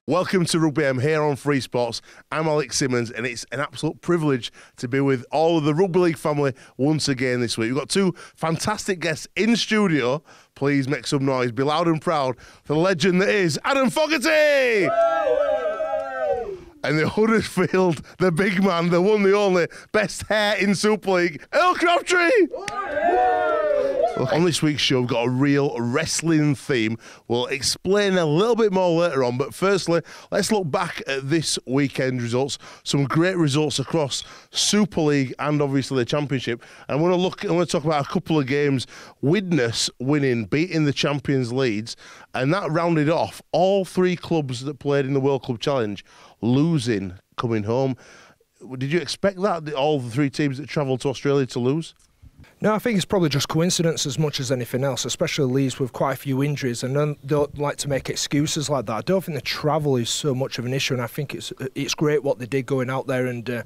Welcome to Rugby AM here on FreeSports. I'm Alex Simmons, and it's an absolute privilege to be with all of the Rugby League family once again this week. We've got two fantastic guests in studio. Please make some noise, be loud and proud for the legend that is Adam Fogarty! And the Huddersfield, the big man, the one, the only, best hair in Super League, Earl Crabtree! On this week's show, we've got a real wrestling theme. We'll explain a little bit more later on, but firstly, let's look back at this weekend's results. Some great results across Super League and obviously the Championship. And I want to talk about a couple of games. Widnes winning, beating the champions Leeds, and that rounded off all three clubs that played in the World Club Challenge losing, coming home. Did you expect that, all the three teams that travelled to Australia to lose? No, I think it's probably just coincidence as much as anything else, especially Leeds with quite a few injuries, and I don't like to make excuses like that. I don't think the travel is so much of an issue, and I think it's great what they did going out there and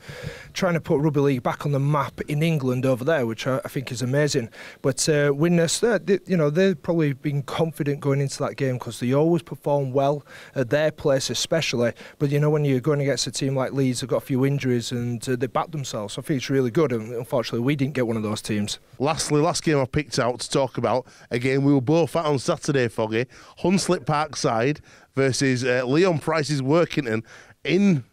trying to put Rugby League back on the map in England over there, which I think is amazing. But Widnes, they've probably been confident going into that game because they always perform well at their place especially. But when you're going against a team like Leeds, they've got a few injuries and they backed themselves. So I think it's really good, and unfortunately we didn't get one of those teams. Lastly, last game I picked out to talk about, again, we were both at on Saturday, Foggy, Hunslet Parkside versus Leon Price's Workington in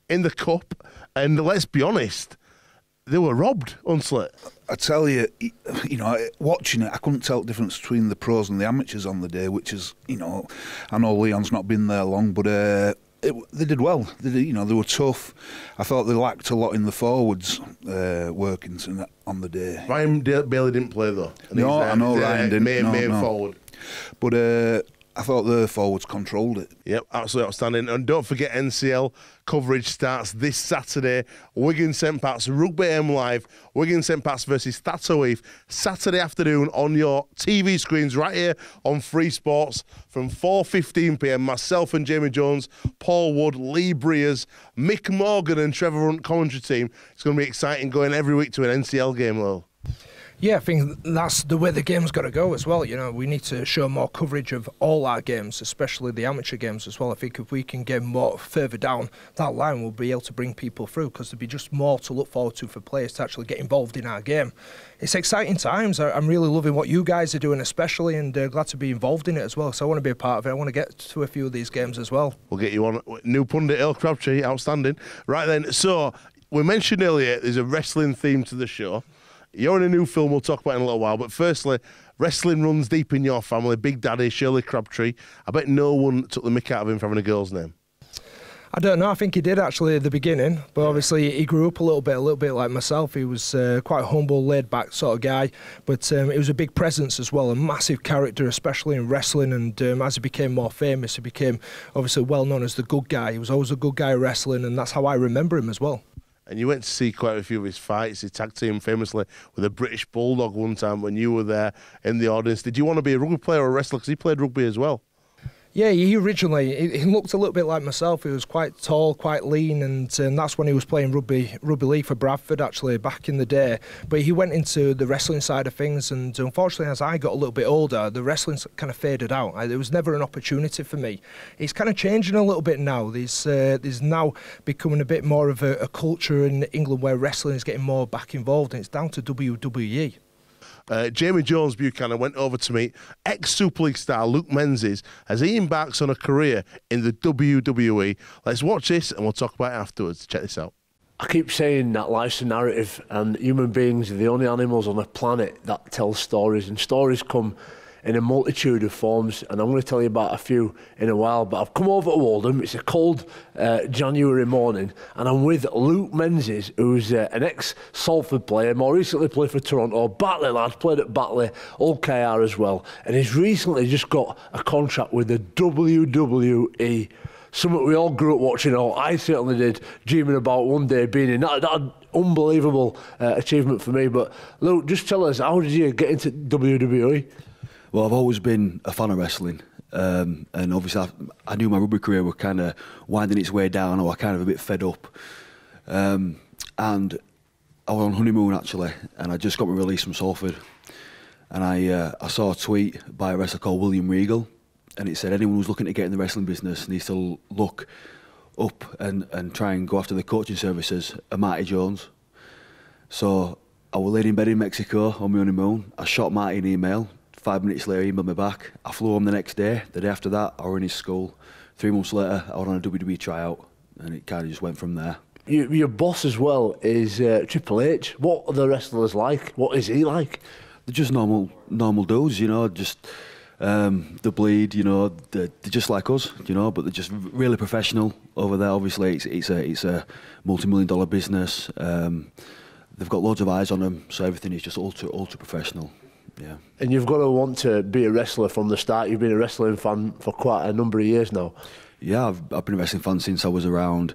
the Cup. And let's be honest, they were robbed, Hunslet. I tell you, watching it, I couldn't tell the difference between the pros and the amateurs on the day, which is, I know Leon's not been there long, but they did well. They were tough. I thought they lacked a lot in the forwards, Workington on the day. Ryan Bailey didn't play though. No, I know Ryan didn't. Main forward. But I thought the forwards controlled it. Yep, absolutely outstanding. And don't forget, NCL coverage starts this Saturday. Wigan St Pat's, Rugby AM Live, Wigan St Pat's versus Thato Saturday afternoon on your TV screens right here on FreeSports from 4:15 p.m. Myself and Jamie Jones, Paul Wood, Lee Breers, Mick Morgan and Trevor Hunt commentary team. It's going to be exciting going every week to an NCL game, though. Yeah, I think that's the way the game's got to go as well. We need to show more coverage of all our games, especially the amateur games as well. I think if we can get more further down that line, we'll be able to bring people through because there'll be just more to look forward to for players to actually get involved in our game. It's exciting times. I'm really loving what you guys are doing especially, and glad to be involved in it as well. So I want to be a part of it. I want to get to a few of these games as well. We'll get you on. New pundit, Earl Crabtree, outstanding. Right then, so we mentioned earlier there's a wrestling theme to the show. You're in a new film we'll talk about in a little while, but firstly, wrestling runs deep in your family. Big Daddy, Shirley Crabtree. I bet no one took the mick out of him for having a girl's name. I don't know, I think he did actually at the beginning, but obviously he grew up a little bit like myself. He was quite a humble, laid-back sort of guy, but he was a big presence as well, a massive character, especially in wrestling, and as he became more famous, he became obviously well known as the good guy. He was always a good guy wrestling, and that's how I remember him as well. And you went to see quite a few of his fights. He tag teamed famously with a British Bulldog one time when you were there in the audience. Did you want to be a rugby player or a wrestler? Because he played rugby as well. Yeah, he originally, he looked a little bit like myself. He was quite tall, quite lean, and that's when he was playing rugby league for Bradford, actually, back in the day. But he went into the wrestling side of things, and unfortunately, as I got a little bit older, the wrestling kind of faded out. There was never an opportunity for me. It's kind of changing a little bit now. There's now becoming a bit more of a culture in England where wrestling is getting more back involved, and it's down to WWE. Jamie Jones Buchanan went over to meet ex-Super League star Luke Menzies as he embarks on a career in the WWE. Let's watch this and we'll talk about it afterwards. Check this out. I keep saying that life's a narrative, and human beings are the only animals on the planet that tell stories, and stories come in a multitude of forms, and I'm going to tell you about a few in a while. But I've come over to Oldham. It's a cold January morning, and I'm with Luke Menzies, who's an ex-Salford player, more recently played for Toronto, Batley lad, played at Batley, old KR as well, and he's recently just got a contract with the WWE. Something we all grew up watching, or I certainly did, dreaming about one day being in. That unbelievable achievement for me. But Luke, just tell us, how did you get into WWE? Well, I've always been a fan of wrestling, and obviously I knew my rugby career was kind of winding its way down. I was kind of a bit fed up, and I was on honeymoon actually, and I just got my release from Salford, and I saw a tweet by a wrestler called William Regal, and it said anyone who's looking to get in the wrestling business needs to look up and try and go after the coaching services of Marty Jones. So I was laying in bed in Mexico on my honeymoon. I shot Marty an email. 5 minutes later, he emailed me back. I flew home the next day. The day after that, I was in his school. 3 months later, I was on a WWE tryout, and it kind of just went from there. Your boss as well is Triple H. What are the wrestlers like? What is he like? They're just normal dudes, you know, just they bleed, you know, they're just like us, you know, but they're just really professional over there. Obviously, it's a multi-million-dollar business. They've got loads of eyes on them, so everything is just ultra professional. Yeah. And you've got to want to be a wrestler from the start. You've been a wrestling fan for quite a number of years now. Yeah, I've been a wrestling fan since I was around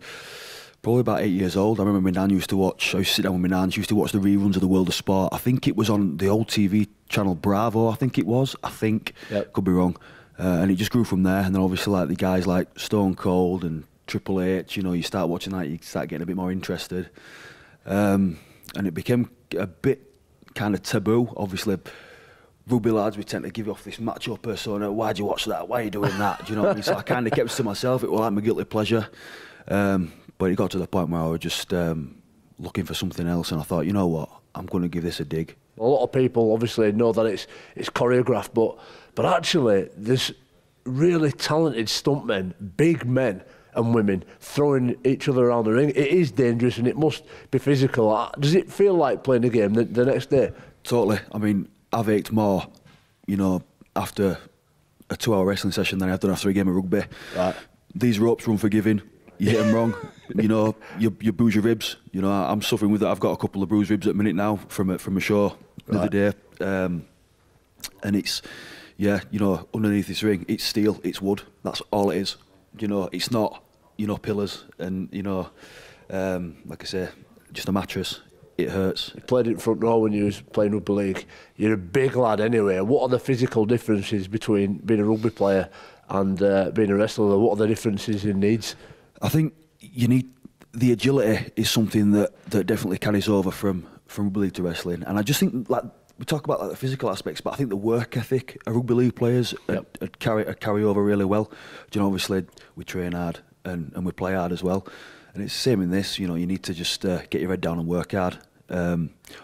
probably about 8 years old. I remember my nan used to watch, I used to sit down with my nan, she used to watch the reruns of The World of Sport. I think it was on the old TV channel Bravo, I think it was. Yep. Could be wrong. And it just grew from there. And then obviously like the guys like Stone Cold and Triple H, you know, you start watching that, you start getting a bit more interested. And it became a bit kind of taboo. Obviously, rugby lads, we tend to give off this macho persona. Why'd you watch that? Why are you doing that? Do you know what I mean? So I kind of kept it to myself. It was like my guilty pleasure. But it got to the point where I was just looking for something else, and I thought, you know what, I'm going to give this a dig. A lot of people obviously know that it's choreographed, but actually there's really talented stuntmen, big men and women throwing each other around the ring. It is dangerous and it must be physical. Does it feel like playing a game the next day? Totally. I mean, I've ached more, you know, after a 2-hour wrestling session than I've done after a game of rugby. Right. These ropes are unforgiving. You hit them wrong, you know, you bruise your ribs. You know, I'm suffering with that. I've got a couple of bruised ribs at the minute now from a show the other day. And it's, yeah, you know, underneath this ring, it's steel, it's wood. That's all it is. You know, it's not, you know, pillars and, you know, like I say, just a mattress. It hurts. You played in front row when you was playing rugby league. You're a big lad anyway. What are the physical differences between being a rugby player and being a wrestler? What are the differences in needs? I think you need the agility is something that definitely carries over from rugby league to wrestling, and I just think like we talk about like the physical aspects, but I think the work ethic of rugby league players would carry over really well. Do you know, obviously we train hard and we play hard as well, and it's the same in this. You know, you need to just get your head down and work hard.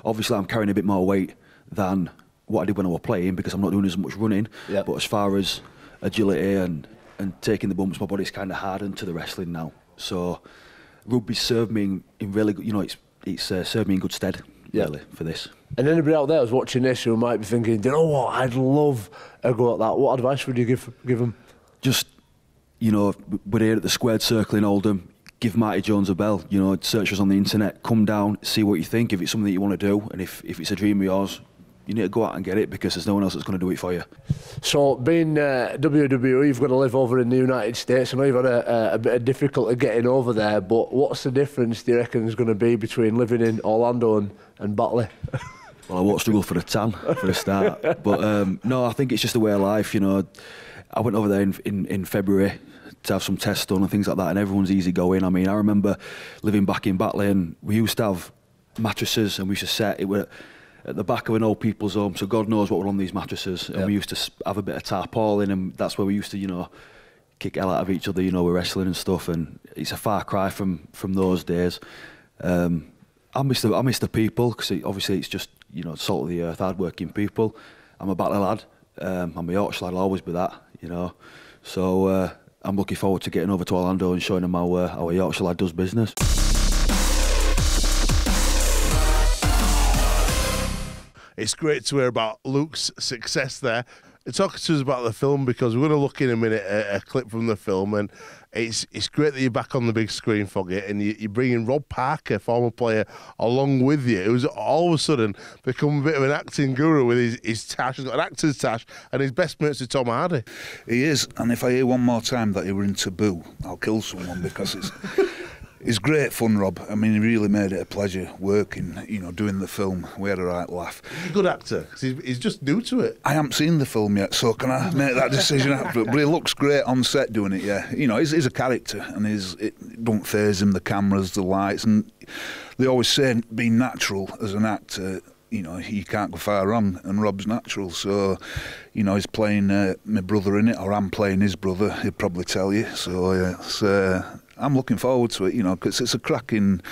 Obviously, I'm carrying a bit more weight than what I did when I was playing because I'm not doing as much running. Yep. But as far as agility and taking the bumps, my body's kind of hardened to the wrestling now. So rugby served me in really good, you know, it's served me in good stead, really, for this. And anybody out there who's watching this who might be thinking, you know what, I'd love a go at that. What advice would you give them? Just, you know, we're here at the Squared Circle in Oldham. Give Marty Jones a bell. You know, search us on the internet. Come down, see what you think. If it's something that you want to do, and if it's a dream of yours, you need to go out and get it because there's no one else that's going to do it for you. So being WWE, you've got to live over in the United States. I know you've had a bit of difficulty getting over there, but what's the difference, do you reckon, is going to be between living in Orlando and Batley? Well, I won't struggle for a tan for a start. But no, I think it's just the way of life, you know. I went over there in February to have some tests done and things like that, and everyone's easy going. I mean, I remember living back in Batley and we used to have mattresses and we used to set, it were at the back of an old people's home, so God knows what were on these mattresses. And we used to have a bit of tarpaulin, and that's where we used to, you know, kick hell out of each other, you know, with wrestling and stuff. And it's a far cry from those days. I miss the people because obviously it's just, you know, salt of the earth, hard-working people. I'm a Batley lad. I'm a Yorkshire lad. I'll always be that, you know. So I'm looking forward to getting over to Orlando and showing them how a Yorkshire lad does business. It's great to hear about Luke's success there. Talk to us about the film because we're going to look in a minute at a clip from the film, and it's great that you're back on the big screen for it, and you're bringing Rob Parker, former player, along with you, who's all of a sudden become a bit of an acting guru with his tash. He's got an actor's tash, and his best mate's with Tom Hardy. He is, and if I hear one more time that he were in Taboo, I'll kill someone because it's... It's great fun, Rob. I mean, he really made it a pleasure working, you know, doing the film. We had a right laugh. He's a good actor, because he's just new to it. I haven't seen the film yet, so can I make that decision after? But he looks great on set doing it, yeah. You know, he's a character, and it don't faze him, the cameras, the lights, and they always say being natural as an actor you know, you can't go far wrong, and Rob's natural, so, you know, he's playing my brother in it, or I'm playing his brother, he'll probably tell you, so I'm looking forward to it, you know, because it's a cracking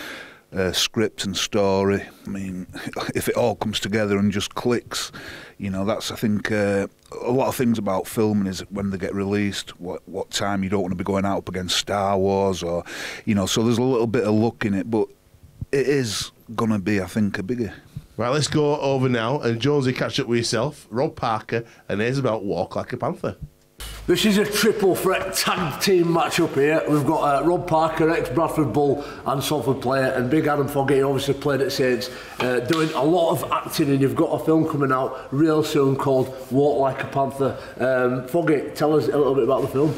script and story. I mean, if it all comes together and just clicks, you know, that's, I think, a lot of things about filming is when they get released, what time you don't want to be going out up against Star Wars, or, you know, so there's a little bit of luck in it, but it is going to be, I think, a biggie. Right, let's go over now, and Jonesy, catch up with yourself, Rob Parker, and here's about Walk Like a Panther. This is a triple threat tag team match up here. We've got Rob Parker, ex-Bradford Bull and Salford player, and Big Adam Foggy, obviously played at Saints, doing a lot of acting, and you've got a film coming out real soon called Walk Like a Panther. Foggy, tell us a little bit about the film.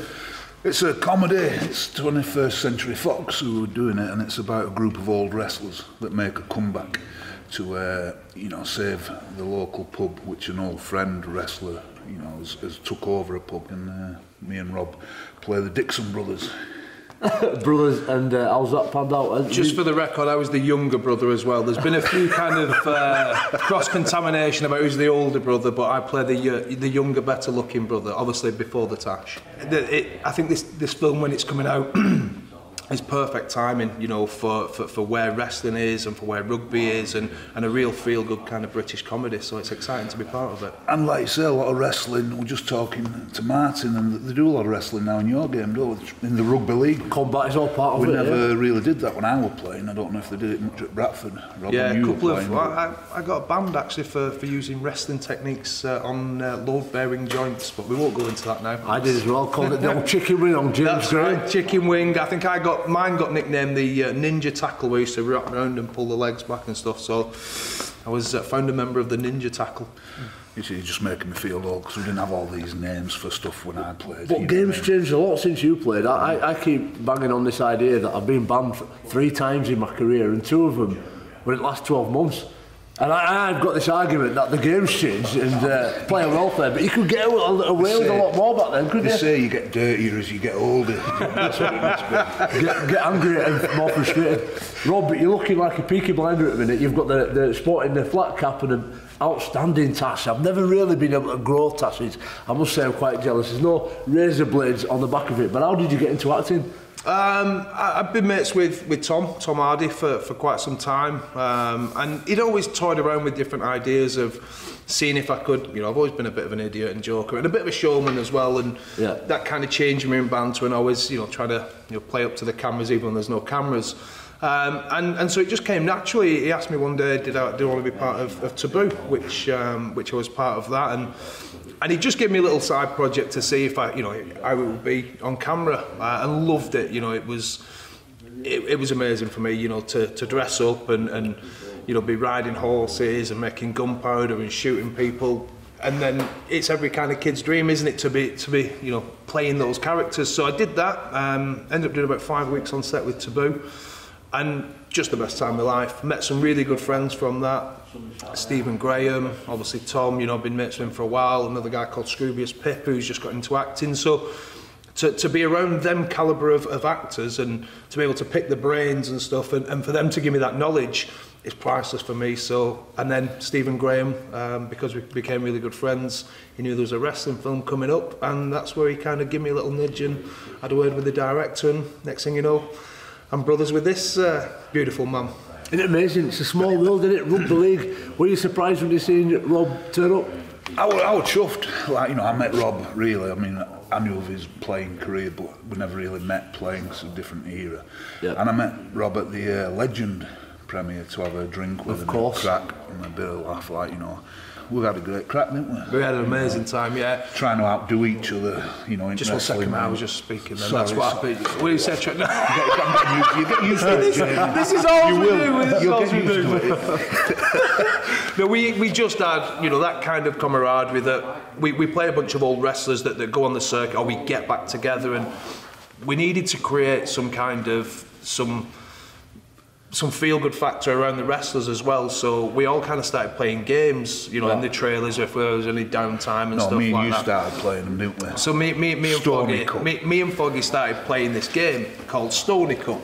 It's a comedy. It's 21st Century Fox who are doing it, and it's about a group of old wrestlers that make a comeback to, you know, save the local pub, which an old friend wrestler, you know, has took over a pub, and me and Rob play the Dixon brothers. Brothers, and how's that panned out? Just for the record, I was the younger brother as well. There's been a few kind of cross-contamination about who's the older brother, but I play the younger, better-looking brother, obviously before the tash. I think this film, when it's coming out, is perfect timing, you know, for where wrestling is and for where rugby is, and a real feel-good kind of British comedy, so it's exciting to be part of it. And like you say, a lot of wrestling, we're just talking to Martin, and they do a lot of wrestling now in your game, don't they? In the rugby league. Combat is all part of it. We never really did that when I was playing. I don't know if they did it much at Bradford. Rob, yeah, a couple of. I got banned actually for using wrestling techniques on load-bearing joints, but we won't go into that now. I did as well, called it the old chicken wing on James That's Graham. right, chicken wing. I think mine got nicknamed the ninja tackle, where we used to wrap around and pull the legs back and stuff, so I was found a member of the ninja tackle. You see, you're just making me feel old, because we didn't have all these names for stuff when I played. But games changed a lot since you played. I keep banging on this idea that I've been banned 3 times in my career, and 2 of them were in the last 12 months. And I've got this argument that the game's changed and player welfare, but you could get away with a lot more back then, couldn't you? They say you get dirtier as you get older. That's what it must be. Get angrier and more frustrated. Rob, you're looking like a Peaky Blinder at the minute. You've got the sporting the flat cap and an outstanding tash. I've never really been able to grow tashes. I must say I'm quite jealous. There's no razor blades on the back of it, but how did you get into acting? I've been mates with Tom Hardy for quite some time, and he'd always toyed around with different ideas of seeing if I could, you know, I've always been a bit of an idiot and joker and a bit of a showman as well, and that kind of changed me in banter, and always, you know, trying to, you know, play up to the cameras even when there's no cameras. And so it just came naturally. He asked me one day, do I want to be part of Taboo, which I was part of that, and he just gave me a little side project to see if I would be on camera, and loved it. You know, it was amazing for me, you know, to dress up and you know, be riding horses and making gunpowder and shooting people. And then it's every kind of kid's dream, isn't it, to be you know, playing those characters. So I did that. Ended up doing about 5 weeks on set with Taboo, and just the best time of my life. Met some really good friends from that. Stephen Graham, obviously Tom, you know, I've been mates with him for a while. Another guy called Scroobius Pip, who's just got into acting. So to be around them calibre of actors, and to be able to pick the brains and stuff, and for them to give me that knowledge, is priceless for me. So, and then Stephen Graham, because we became really good friends, he knew there was a wrestling film coming up, and that's where he kind of gave me a little nudge and had a word with the director, and next thing you know, I'm brothers with this beautiful man. Isn't it amazing? It's a small world, isn't it? Rugby league. Were you surprised when you seen Rob turn up? I was chuffed. Like, you know, I met Rob, really. I mean, I knew of his playing career, but we never really met playing. It's a different era. Yeah. And I met Rob at the Legend premiere to have a drink with him, a crack and a bit of laugh, like, you know. We had a great crack, didn't we? We had an amazing time, yeah. Trying to outdo each other, you know. In just 1 second, I was just speaking then. Sorry, that's what happened. What did you say? You get used to it. This is all we do. You'll get used to it. No, we just had, you know, that kind of camaraderie that we play a bunch of old wrestlers that go on the circuit, or we get back together, and we needed to create some kind of some feel-good factor around the wrestlers as well, so we all kind of started playing games, you know, in the trailers if there was any downtime and stuff like that. Me and you started playing them, didn't we? So me and Foggy started playing this game called Stony Cup,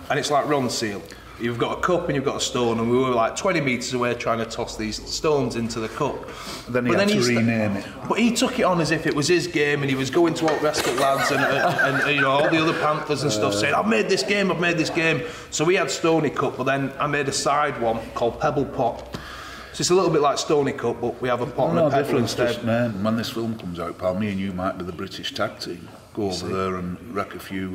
and it's like Ron Seal. you've got a cup and you've got a stone, and we were like 20 metres away trying to toss these stones into the cup. Then he had to rename it. But he took it on as if it was his game, and he was going to out-wrestle lads and you know, all the other Panthers and stuff, saying, I've made this game. So we had Stony Cup, but then I made a side one called Pebble Pot. So it's a little bit like Stony Cup, but we have a pot and a pebble instead. Just, man, when this film comes out, pal, me and you might be the British tag team. Go over there and wreck a few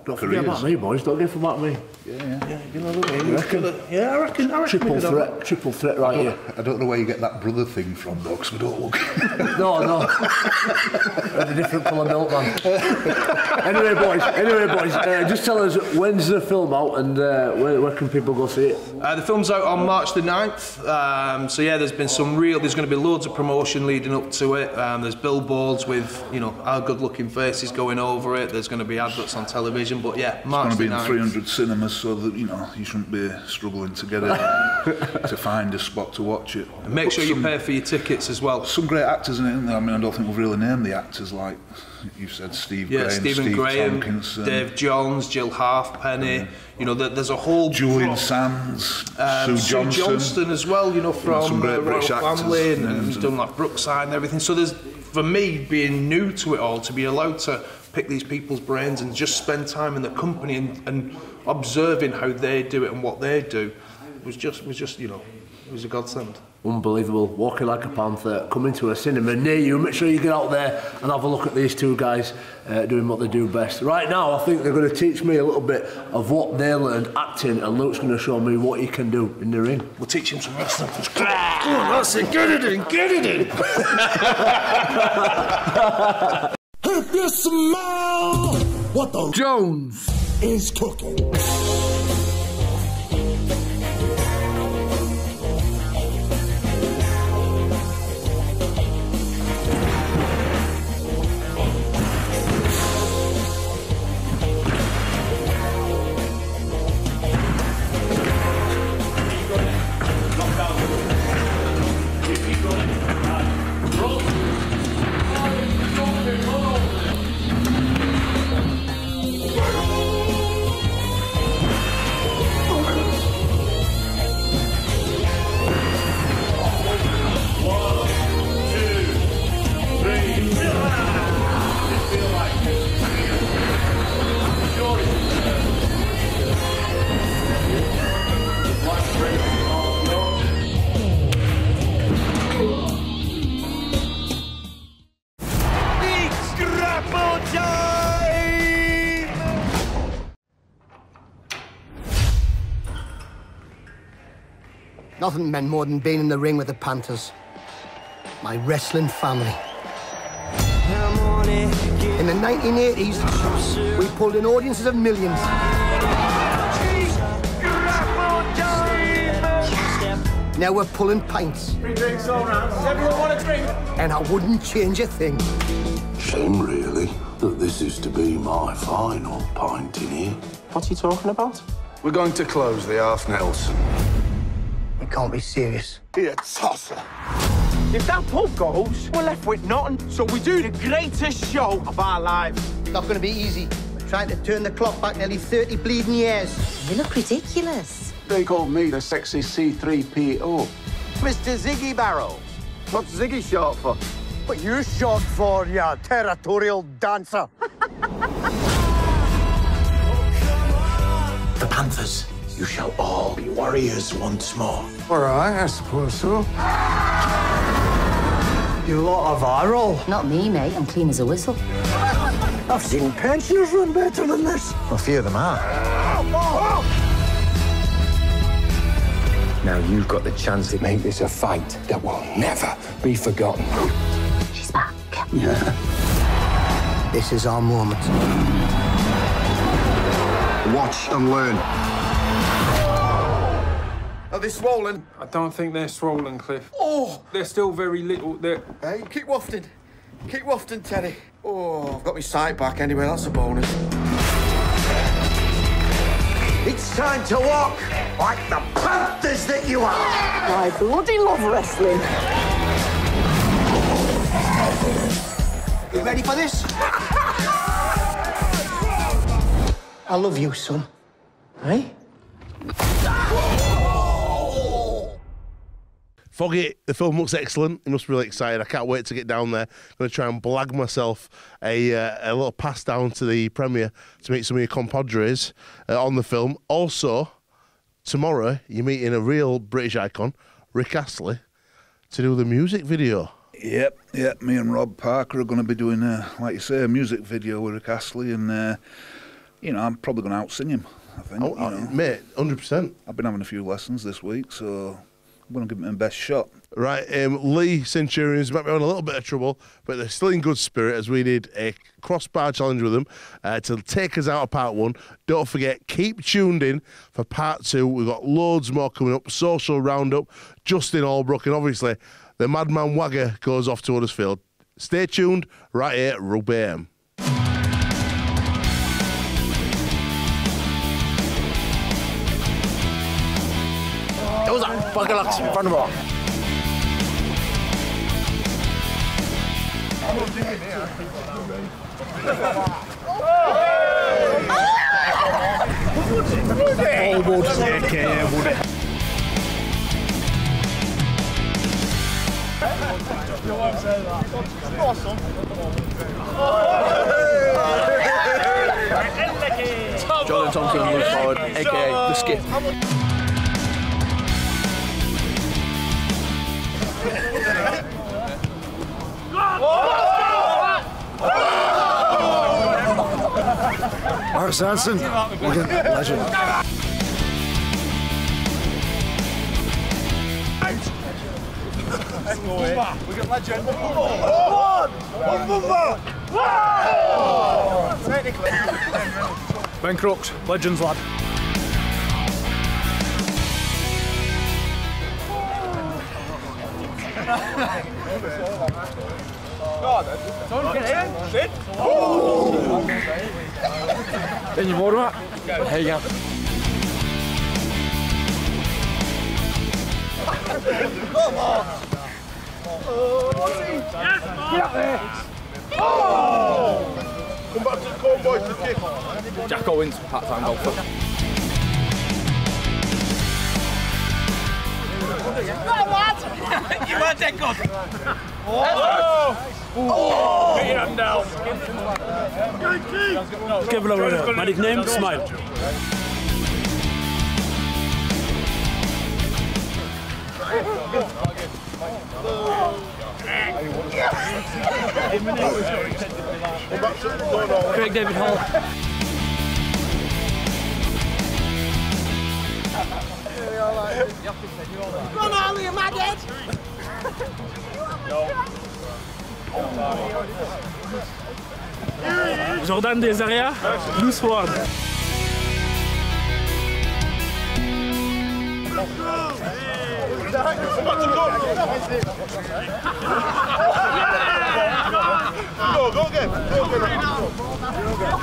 Don't forget about me, boys. Don't forget about me. Yeah, you know what I mean? Yeah, I reckon Triple threat right here. I don't know where you get that brother thing from, though, because we don't look... No. A different colour milk, man. Anyway, boys, just tell us, when's the film out and where can people go see it? The film's out on March the 9th. So yeah, there's going to be loads of promotion leading up to it. There's billboards with, you know, our good-looking faces going over it. There's going to be adverts on television, but yeah, March the 9th. It's going to be in 300 cinemas, so that, you know, you shouldn't be struggling to get it, to find a spot to watch it. And make sure you pay for your tickets as well. Some great actors in it, isn't there? I mean, I don't think we've really named the actors, like you said, Stephen Graham, Tomkinson, Dave Johns, Jill Halfpenny. You know, there's a whole Julian Sands, Sue Johnston as well. You know, from great Royal Family, and he's done like Brookside and everything. So there's, for me, being new to it all, to be allowed to pick these people's brains and just spend time in the company and observing how they do it and what they do was just you know, it was a godsend. Unbelievable. Walking Like a Panther, coming to a cinema near you. Make sure you get out there and have a look at these two guys doing what they do best. Right now, I think they're going to teach me a little bit of what they learned acting, and Luke's going to show me what he can do in the ring. We'll teach him some wrestling. Come on, that's it. Get it in. If you smell what the Jones is cooking. Nothing meant more than being in the ring with the Panthers. My wrestling family. In the 1980s, we pulled in audiences of millions. Now we're pulling pints. 3 drinks all round. Does everyone want a drink? And I wouldn't change a thing. Shame, really, that this is to be my final pint in here. What's he talking about? We're going to close the Half Nelson. You can't be serious. You tosser. If that pub goes, we're left with nothing. So we do the greatest show of our lives. It's not going to be easy. We're trying to turn the clock back nearly 30 bleeding years. You look ridiculous. They called me the sexy C-3PO. Mr. Ziggy Barrow. What's Ziggy short for? What you're short for, you territorial dancer. The Panthers. You shall all be warriors once more. All right, I suppose so. You lot are viral. Not me, mate. I'm clean as a whistle. I've seen pensioners run better than this. A few of them are. Now you've got the chance to make this a fight that will never be forgotten. She's back. Yeah. This is our moment. Watch and learn. Are they swollen? I don't think they're swollen, Cliff. Oh! They're still very little. They're... Hey, keep wafting. Keep wafting, Teddy. Oh, I've got my sight back anyway. That's a bonus. It's time to walk like the Panthers that you are. I bloody love wrestling. You ready for this? I love you, son. Hey? Foggy, the film looks excellent. You must be really excited. I can't wait to get down there. I'm going to try and blag myself a little pass down to the premiere to meet some of your compadres on the film. Also, tomorrow, you're meeting a real British icon, Rick Astley, to do the music video. Yep. Me and Rob Parker are going to be doing, like you say, a music video with Rick Astley, and you know, I'm probably going to out-sing him, I think. Oh, you know. Mate, 100%. I've been having a few lessons this week, so I'm going to give him my best shot. Right, Lee Centurions might be on a little bit of trouble, but they're still in good spirit as we need a crossbar challenge with them to take us out of part 1. Don't forget, keep tuned in for part 2. We've got loads more coming up. Social roundup, Justin Albrook, and obviously the Madman Wagger goes off to Huddersfield. Stay tuned right here at Rugby AM. Those are fucking locks in front of her. Oh, wood. Yeah, wood. Jordan Thompson, loose forward, aka the skip. Mark Sanson, legend. We got legend. Ben Crooks, legends lad. Then you warm up. Here you go. Come on. Get up there. Come back to the corner, boys, to kick. Jack Owens, part-time golfer. Go, lad! You weren't that good. Get your hand down. Give it a runner. Medic name, Smile. Craig David Hall. Come on, Liam, my dad! Jordan des arrières, loose forward. Go again.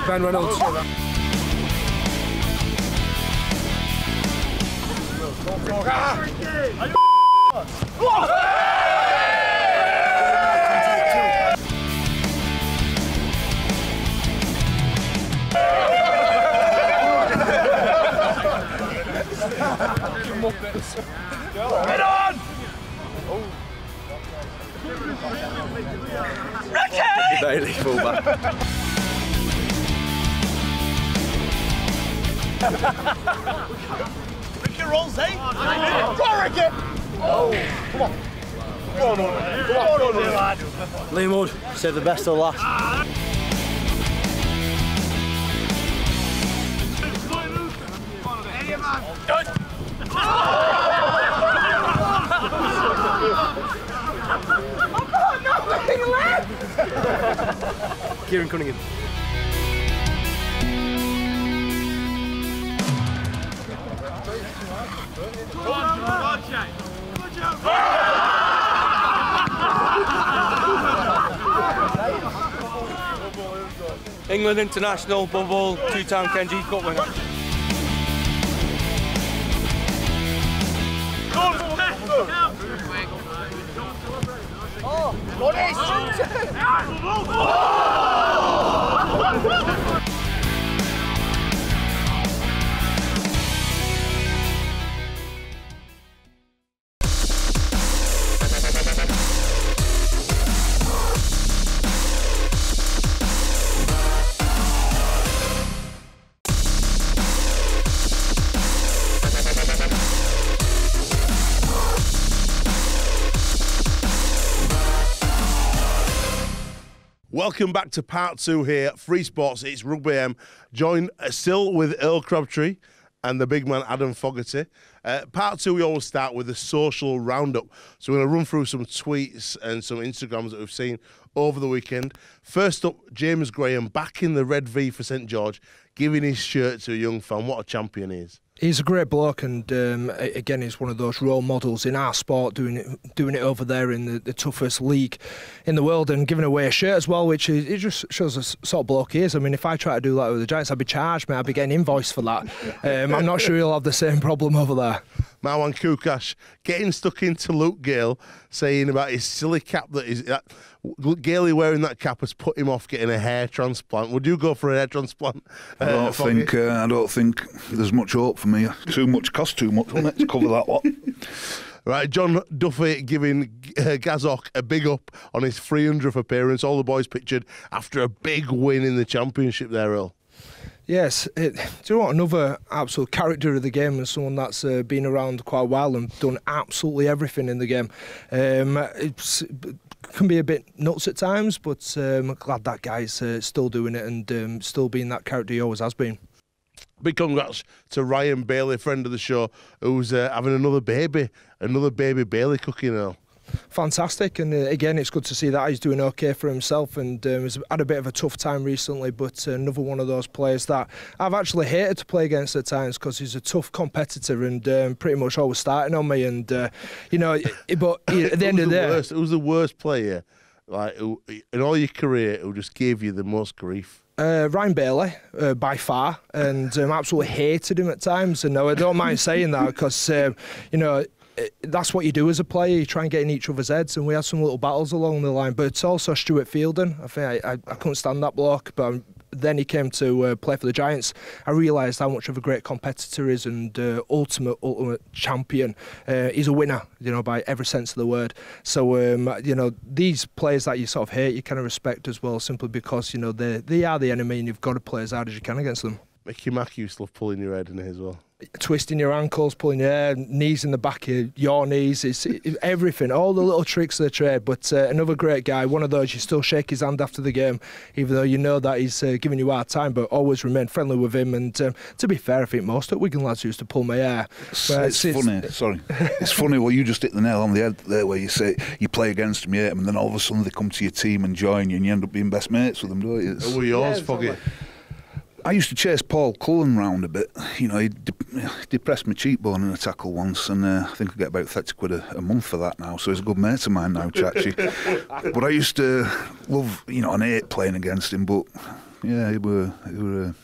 Ben Reynolds. Get on! Ricky! Bailey, fullback. Ricky rolls, eh? Go on, Ricky! Oh, come on. Come on, lad. Liam Wood, save the best till last. Good. I've got nothing left! Kieran Cunningham. England international, bubble, 2-time Kenji Cup winner. Welcome back to part 2 here at FreeSports. It's Rugby AM, joined still with Earl Crabtree and the big man Adam Fogarty. Part 2, we always start with a social roundup. So we're going to run through some tweets and some Instagrams that we've seen over the weekend. First up, James Graham back in the red V for St George, giving his shirt to a young fan. What a champion he is. He's a great bloke, and again, he's one of those role models in our sport, doing it over there in the toughest league in the world, and giving away a shirt as well, which it just shows the sort of bloke he is. I mean, if I try to do that with the Giants, I'd be charged, mate. I'd be getting invoiced for that. I'm not sure he'll have the same problem over there. Marwan Kukash getting stuck into Luke Gale, saying about his silly cap that Gailey wearing that cap has put him off getting a hair transplant. Would you go for a hair transplant? I don't think there's much hope for me. Cost too much, won't it, to cover that lot? Right, John Duffy giving Gazok a big up on his 300th appearance. All the boys pictured after a big win in the championship there, Earl. Yes, do you know what? Another absolute character of the game and someone that's been around quite a while and done absolutely everything in the game. It can be a bit nuts at times, but I'm glad that guy's still doing it and still being that character he always has been. Big congrats to Ryan Bailey, friend of the show, who's having another baby Bailey cooking now. Fantastic, and again, it's good to see that he's doing okay for himself, and he's had a bit of a tough time recently, but another one of those players that I've actually hated to play against at times because he's a tough competitor and pretty much always starting on me, and you know, but at the end of the day, who's the worst player like in all your career who just gave you the most grief? Ryan Bailey, by far, and absolutely hated him at times, and no, I don't mind saying that because you know, that's what you do as a player. You try and get in each other's heads, and we had some little battles along the line. But it's also Stuart Fielding. I think I couldn't stand that bloke, but then he came to play for the Giants. I realised how much of a great competitor he is, and ultimate champion. He's a winner, you know, by every sense of the word. So you know, these players that you sort of hate, you kind of respect as well, simply because you know they are the enemy, and you've got to play as hard as you can against them. Mickey Mack used to love pulling your head in it as well. Twisting your ankles, pulling your hair, knees in the back of your knees, it's everything, all the little tricks of the trade. But another great guy, one of those you still shake his hand after the game, even though you know that he's giving you a hard time, but always remain friendly with him. And to be fair, I think most of Wigan lads used to pull my hair. It's funny, sorry. It's funny, well, you just hit the nail on the head there where you say you play against them, you hate them, and then all of a sudden they come to your team and join you, and you end up being best mates with them, don't you? Who were yours, Foggy? I used to chase Paul Cullen round a bit. You know, he depressed my cheekbone in a tackle once, and I think I get about 30 quid a month for that now. So he's a good mate of mine now, Chachi. But I used to love, you know, and hate playing against him. But yeah, he were a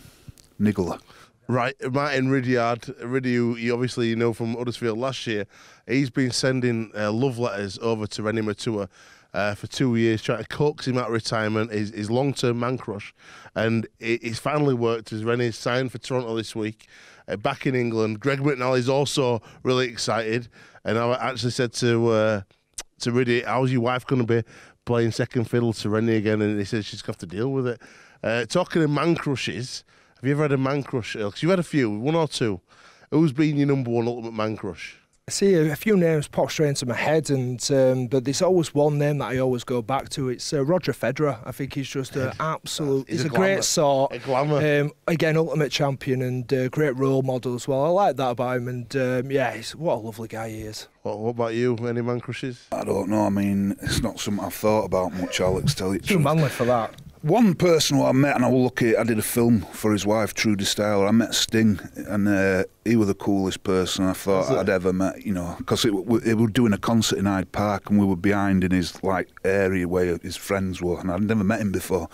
niggler. Right, Martin Ridyard, you obviously you know from Huddersfield last year. He's been sending love letters over to Rennie Matua for 2 years, trying to coax him out of retirement, his long-term man crush. And it's finally worked as Rennie's signed for Toronto this week, back in England. Greg McNally's also really excited. And I actually said to Riddy, how's your wife going to be playing second fiddle to Rennie again? And he said she's going to have to deal with it. Talking of man crushes, have you ever had a man crush, Earl? 'Cause you've had a few, one or two. Who's been your number one ultimate man crush? I see a few names pop straight into my head, and but there's always one name that I always go back to. It's Roger Federer. I think he's just an absolute. He's a great sort. A glamour. Again, ultimate champion and great role model as well. I like that about him, and yeah, what a lovely guy he is. What about you? Any man crushes? I don't know. I mean, it's not something I've thought about much, Alex. Tell you the truth. Too manly for that. One person who I met, and I was lucky, I did a film for his wife, Trudy Styler. I met Sting, and he was the coolest person I thought I'd ever met, you know, because he was doing a concert in Hyde Park, and we were behind in his area where his friends were, and I'd never met him before.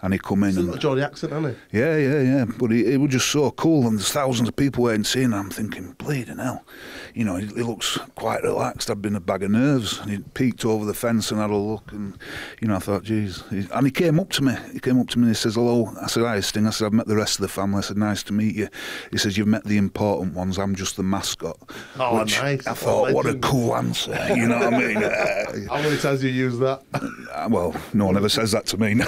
And he come in. He's got a Geordie accent, hasn't he? Yeah. But he was just so cool, and there's thousands of people waiting to see him. And I'm thinking, bleeding hell. You know, he looks quite relaxed. I'd been a bag of nerves. And he peeked over the fence and had a look. And, you know, I thought, geez. And he came up to me. And he says, hello. I said, hi, Sting. I said, I've met the rest of the family. I said, nice to meet you. He says, you've met the important ones. I'm just the mascot. Oh, nice. I thought, what a cool answer. You know what I mean? How many times do you use that? Well, no one ever says that to me.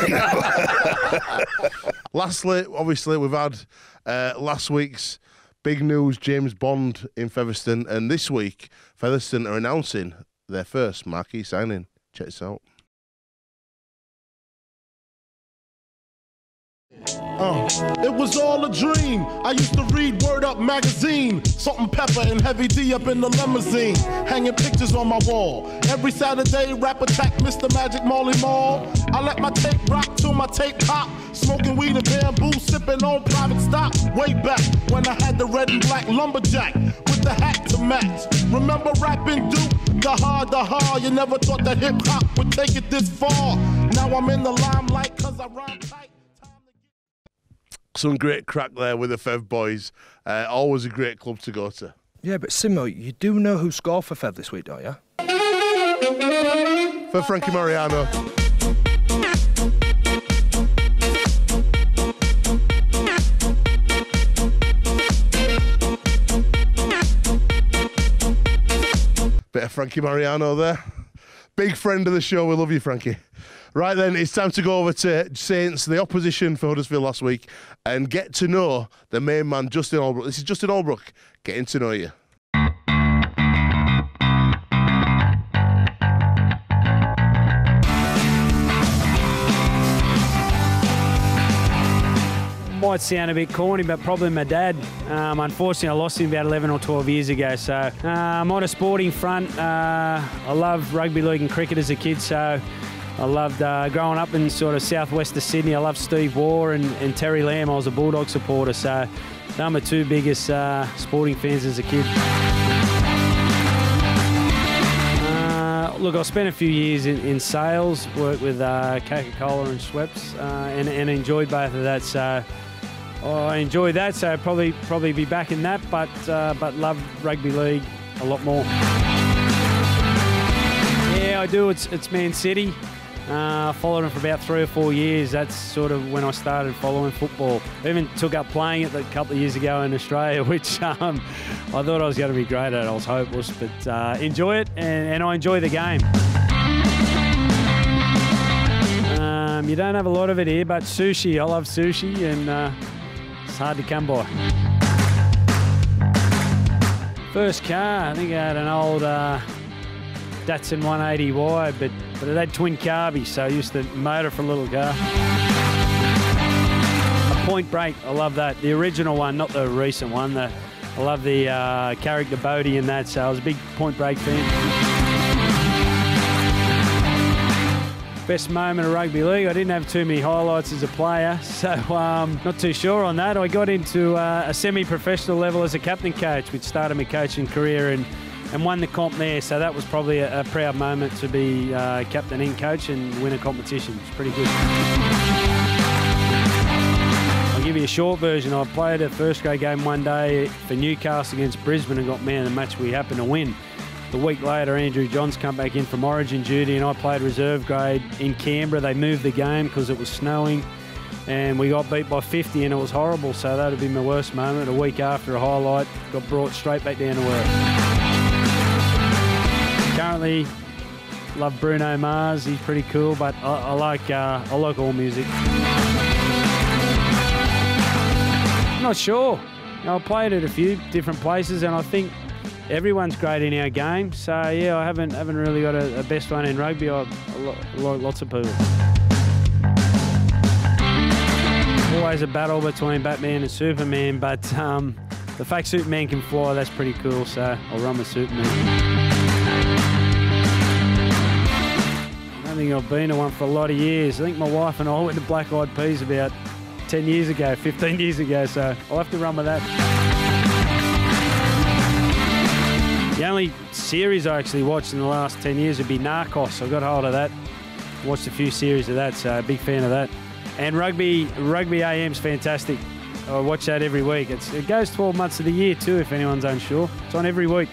Lastly, obviously, we've had last week's big news, James Bond in Featherstone, and this week, Featherstone are announcing their first marquee signing. Check this out. It was all a dream. I used to read Word Up magazine, Salt and Pepper and Heavy D up in the limousine, hanging pictures on my wall. Every Saturday, rap attack Mr. Magic Marley Marl. I let my tape rock till my tape pop, smoking weed and bamboo, sipping on private stock. Way back when I had the red and black lumberjack with the hat to match. Remember rapping Duke? The hard, you never thought that hip hop would take it this far. Now I'm in the limelight cause I rhyme tight. Some great crack there with the Fev boys. Always a great club to go to. Yeah, but Simo, you do know who scored for Fev this week, don't you? For Frankie Mariano. Bit of Frankie Mariano there. Big friend of the show. We love you, Frankie. Right then, it's time to go over to Saints, the opposition for Huddersfield last week, and get to know the main man, Justin Albrook. This is Justin Albrook, getting to know you. Might sound a bit corny, but probably my dad. Unfortunately, I lost him about 11 or 12 years ago. So on a sporting front, I loved rugby league and cricket as a kid. So I loved growing up in sort of southwest of Sydney. I loved Steve Waugh and Terry Lamb. I was a Bulldog supporter. So they're my two biggest sporting fans as a kid. Look, I spent a few years in sales, worked with Coca-Cola and Schweppes, and enjoyed both of that. So I enjoyed that. So probably be back in that, but love rugby league a lot more. Yeah, I do. It's Man City. I followed them for about 3 or 4 years. That's sort of when I started following football. I even took up playing it a couple of years ago in Australia, which I thought I was going to be great at. I was hopeless, but enjoy it, and I enjoy the game. You don't have a lot of it here, but sushi. I love sushi, and it's hard to come by. First car, I think I had an old Datsun 180Y, but it had twin carbies, so I used to motor for a little car. A Point Break, I love that. The original one, not the recent one. I love the character Bodie in that, so I was a big Point Break fan. Best moment of rugby league, I didn't have too many highlights as a player, so not too sure on that. I got into a semi-professional level as a captain coach, which started my coaching career, and won the comp there, so that was probably a proud moment to be captain and coach and win a competition. It's pretty good. I'll give you a short version. I played a first grade game one day for Newcastle against Brisbane and got man of the match. We happened to win. The week later, Andrew Johns come back in from Origin duty, and I played reserve grade in Canberra. They moved the game because it was snowing, and we got beat by 50, and it was horrible. So that would be my worst moment. A week after a highlight, got brought straight back down to work. Currently, love Bruno Mars. He's pretty cool, but I like all music. I'm not sure. I played at a few different places, and I think everyone's great in our game. So yeah, I haven't really got a best one in rugby. Lots of people. Always a battle between Batman and Superman, but the fact Superman can fly, that's pretty cool. So I'll run with Superman. I don't think I've been to one for a lot of years. I think my wife and I went to Black Eyed Peas about 10 years ago, 15 years ago. So I'll have to run with that. The only series I actually watched in the last 10 years would be Narcos. I got hold of that. Watched a few series of that, so a big fan of that. And Rugby AM's fantastic. I watch that every week. It goes 12 months of the year too, if anyone's unsure. It's on every week.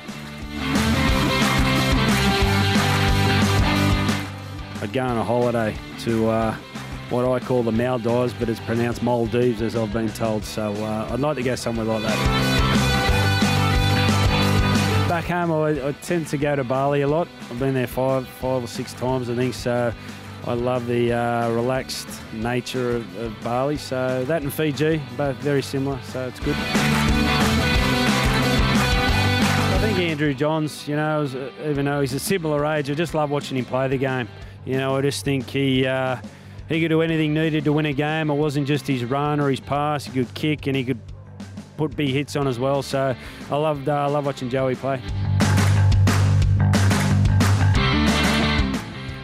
I'd go on a holiday to what I call the Maldives, but it's pronounced Maldives, as I've been told. So I'd like to go somewhere like that. Back home, I tend to go to Bali a lot. I've been there five or six times, I think, so I love the relaxed nature of Bali. So that and Fiji, both very similar, so it's good. I think Andrew Johns, you know, even though he's a similar age, I just love watching him play the game. You know, I just think he he could do anything needed to win a game. It wasn't just his run or his pass. He could kick and he could put big hits on as well. So I love watching Joey play.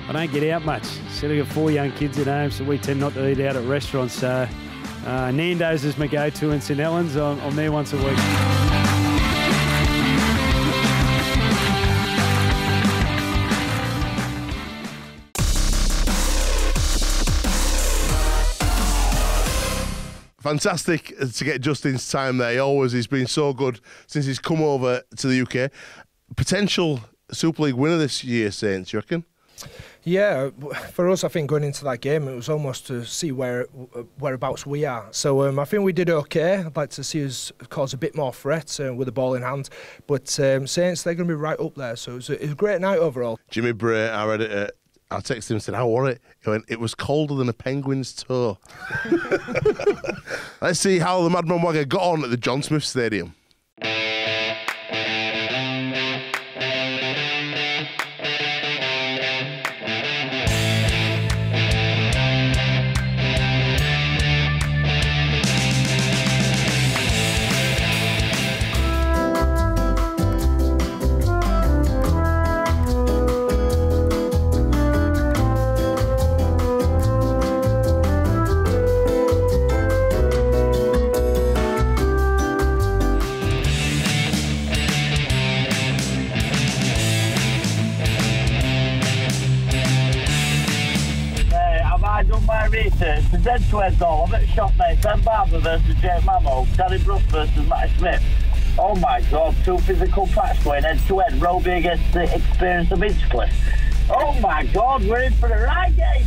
I don't get out much. So I've got 4 young kids at home, so we tend not to eat out at restaurants. So Nando's is my go-to in St Helens. I'm there once a week. Fantastic to get Justin's time there. He's been so good since he's come over to the UK. Potential Super League winner this year, Saints, you reckon? Yeah, for us, I think going into that game, it was almost to see whereabouts we are. So I think we did okay. I'd like to see us cause a bit more threat with the ball in hand. But Saints, they're going to be right up there. So it was a great night overall. Jimmy Bray, I read it. I texted him and said, how was it? He went, it was colder than a penguin's toe. Let's see how the Madman Wagger got on at the John Smith Stadium. The dead-to-head goal, I'm at the shop, mate. Ben Barber versus Jake Mammo, Terry Bruff versus Matty Smith. Oh my God, 2 physical packs going head-to-head, Roby against the experience of Hinchcliffe. Oh my God, we're in for the right game.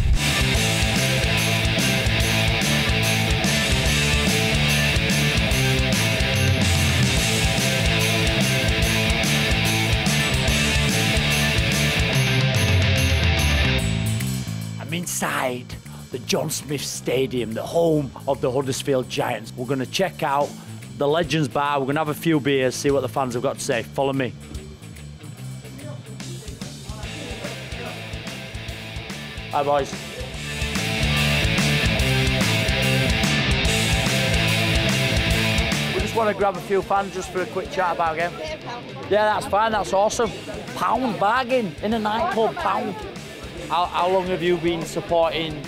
I'm inside the John Smith Stadium, the home of the Huddersfield Giants. We're going to check out the Legends Bar. We're going to have a few beers, see what the fans have got to say. Follow me. Hi, boys. We just want to grab a few fans just for a quick chat about a game. Yeah, that's fine. That's awesome. Pound bargain in a nightclub. Pound. How long have you been supporting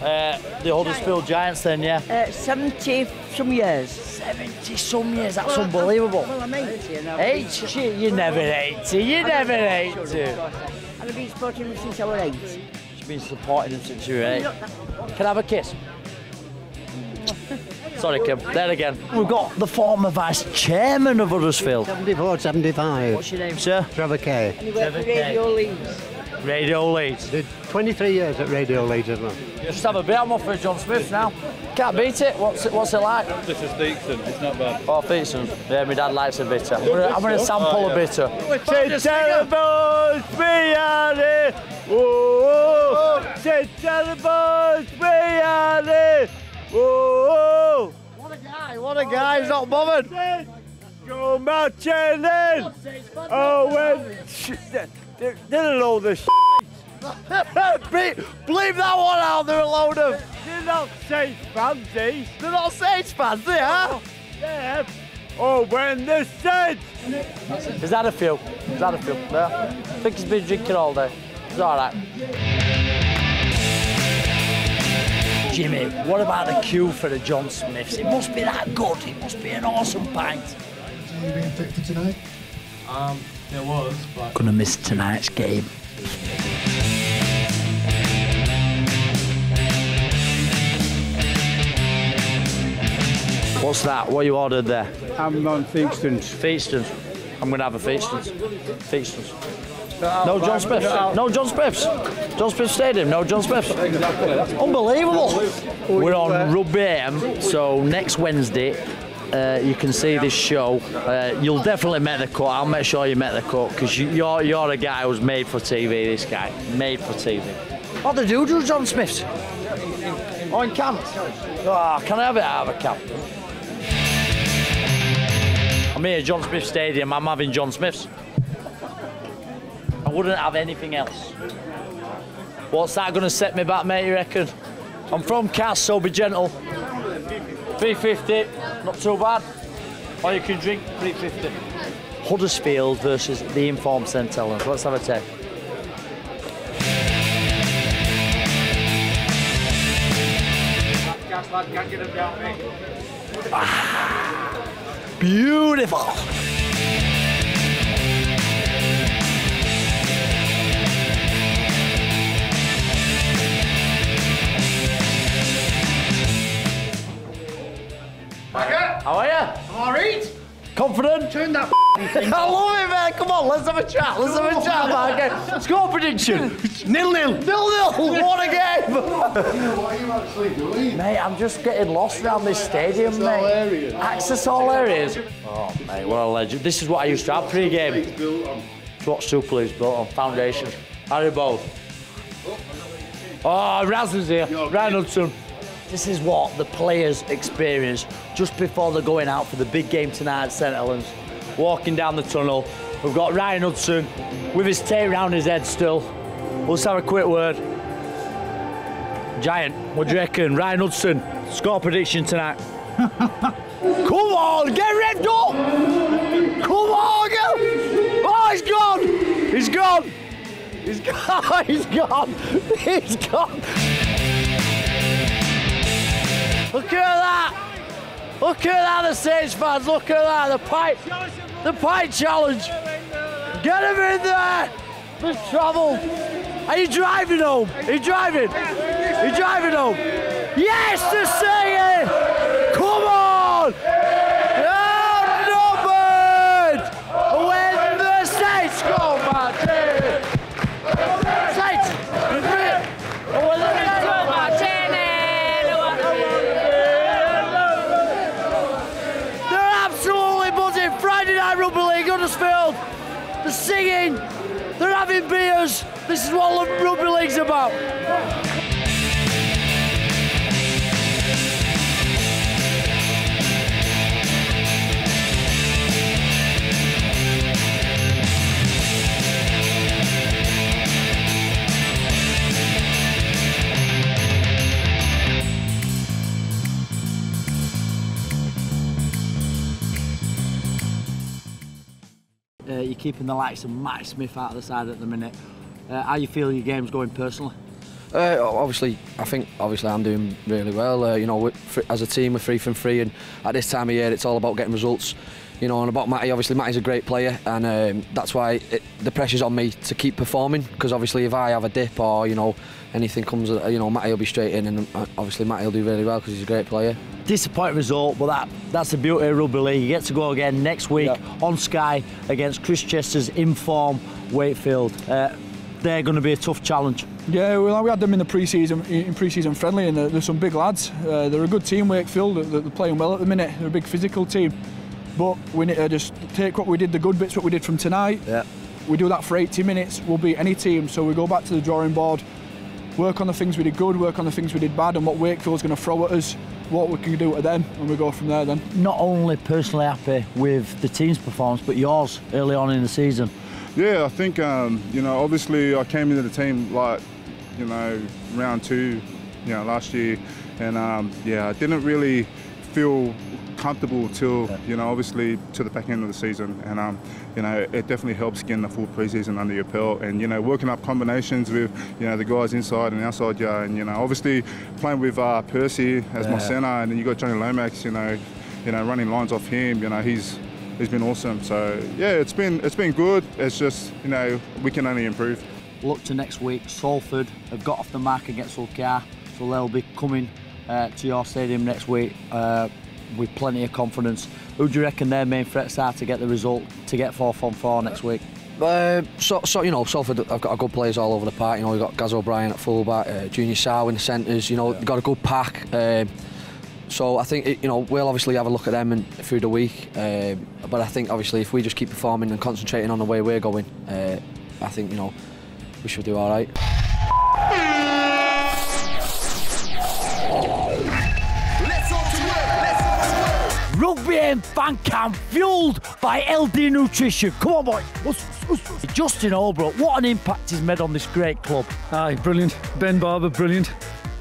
the Huddersfield Giants then, yeah? 70-some years. 70-some years, that's unbelievable. Well, I'm 80 now. 80? You're never 80, you're never 80. And I've been supporting them since I was 8. You've been supporting them since you were 8. Can I have a kiss? Sorry, Kim, there again. We've got the former vice chairman of Huddersfield. 74, 75. What's your name, sir? Trevor Kay. And he worked for Radio Leeds. Radio Leeds. Did 23 years at Radio Leeds as well. Just have a bit. I'm off for John Smith now. Can't beat it. What's it like? This is Theakson. It's not bad. Oh, Theakson. Yeah, my dad likes a bitter. I'm going to sample a bitter. Say terrible, Spiani. Oh, say terrible, Spiani. Oh, what a guy. He's not bothered. Go marching in. Oh, when. They're a load of shit. Bleep that one out, they're a load of... They're not Saints fans, these. They're not Saints fans, they are. Yeah. Oh, when the Saints... Is that a few? Is that a few? Yeah. I think he's been drinking all day. It's all right. Jimmy, what about the queue for the John Smiths? It must be that good. It must be an awesome pint. Are you being fit for tonight? There was, but... Gonna miss tonight's game. What's that? What you ordered there? I'm on Theakstons. Theakstons. I'm gonna have a Theakstons. Theakstons. No John Smiths. No John Smiths. John Smith Stadium. No John Smiths. Unbelievable. We're on Rugby AM, so next Wednesday. You can see this show. You'll definitely make the cut. I'll make sure you make the cut because you're a guy who's made for TV. This guy, made for TV. What do they do, John Smiths? Oh, in camp. Oh, can I have it out of a camp? I'm here at John Smith Stadium. I'm having John Smiths. I wouldn't have anything else. What's that going to set me back, mate? You reckon? I'm from Cass, so be gentle. 350, not too bad. Or you can drink 350. Huddersfield versus the informed St Helens. Let's have a take. Beautiful. How are you? I'm alright. Confident? Turn that thing. I love it, man. Come on, let's have a chat. Let's have a chat, man. Okay. Score prediction. 0-0. 0-0. What a game. What are you actually doing? Mate, I'm just getting lost around this stadium, mate. Access all areas. Oh, mate, what a legend. This is what I used to have pre-game. It's what Super League's built on. Foundations. Harry Bow. Oh, Raz was here. Ryan Hudson. This is what the players experience just before they're going out for the big game tonight at St Helens. Walking down the tunnel, we've got Ryan Hudson with his tape round his head still. Let's have a quick word. Giant, what do you reckon? Ryan Hudson, score prediction tonight. Come on, get revved up! Come on, go! Oh, he's gone! He's gone! He's gone! He's gone! He's gone! Look at that! Look at that, the Saints fans, look at that, the pipe challenge. Get him in there! There's trouble. Are you driving home? Are you driving? Are you driving home? Yes, to say it! Come on! Outnumbered! When the Saints go, Martin! Saints! When the Saints go, Martin! Friday Night Rugby League, Huddersfield. They're singing, they're having beers. This is what Rugby League's about. You're keeping the likes of Matt Smith out of the side at the minute. How you feel your game's going personally? Obviously, I think I'm doing really well. You know, as a team, we're 3 from 3, and at this time of year, it's all about getting results. You know, and about Matty, obviously Matty's a great player, and that's why the pressure's on me to keep performing. Because obviously, if I have a dip or anything comes, Matty will be straight in, and obviously Matty will do really well because he's a great player. Disappointing result, but that's the beauty of Rugby League. You get to go again next week on Sky against Chris Chester's in-form Wakefield. They're going to be a tough challenge. Yeah, well, we had them in the pre-season friendly, and they're some big lads. They're a good team, Wakefield. They're playing well at the minute. They're a big physical team. But we need to just take what we did, the good bits, what we did from tonight. Yeah. We do that for 80 minutes, we'll beat any team. So we go back to the drawing board, work on the things we did good, work on the things we did bad, and what Wakefield's going to throw at us, what we can do to them, and we go from there then. Not only personally happy with the team's performance, but yours early on in the season. Yeah, I think, obviously I came into the team round 2, last year, and I didn't really feel comfortable till, obviously to the back end of the season, and it definitely helps getting the full pre-season under your belt, and working up combinations with the guys inside and outside you, and obviously playing with Percy as my centre, and then you got Johnny Lomax, running lines off him, he's been awesome. So yeah, it's been good. It's just we can only improve. Look to next week. Salford have got off the mark against Ulcar, so they'll be coming to your stadium next week with plenty of confidence. Who do you reckon their main threats are to get the result, to get 4 from 4 next week? Salford have got good players all over the park. We've got Gaz O'Brien at fullback, Junior Sow in the centres. They've got a good pack. So I think we'll obviously have a look at them through the week. But I think obviously if we just keep performing and concentrating on the way we're going, I think we should do all right. Rugby AM fan camp fueled by LD Nutrition. Come on, boy. Justin Holbrook, what an impact he's made on this great club. Aye, brilliant. Ben Barber, brilliant.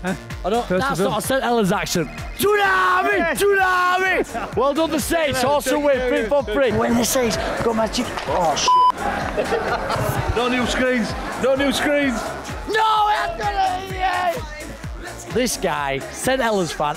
I don't, that's not a St Helens accent. Tsunami! Tsunami! Well done, the Saints. Horse to win, 3 for 3. When the Saints go magic. Oh, shit. No new screens. No new screens. No, Anthony! This guy, St Helens fan.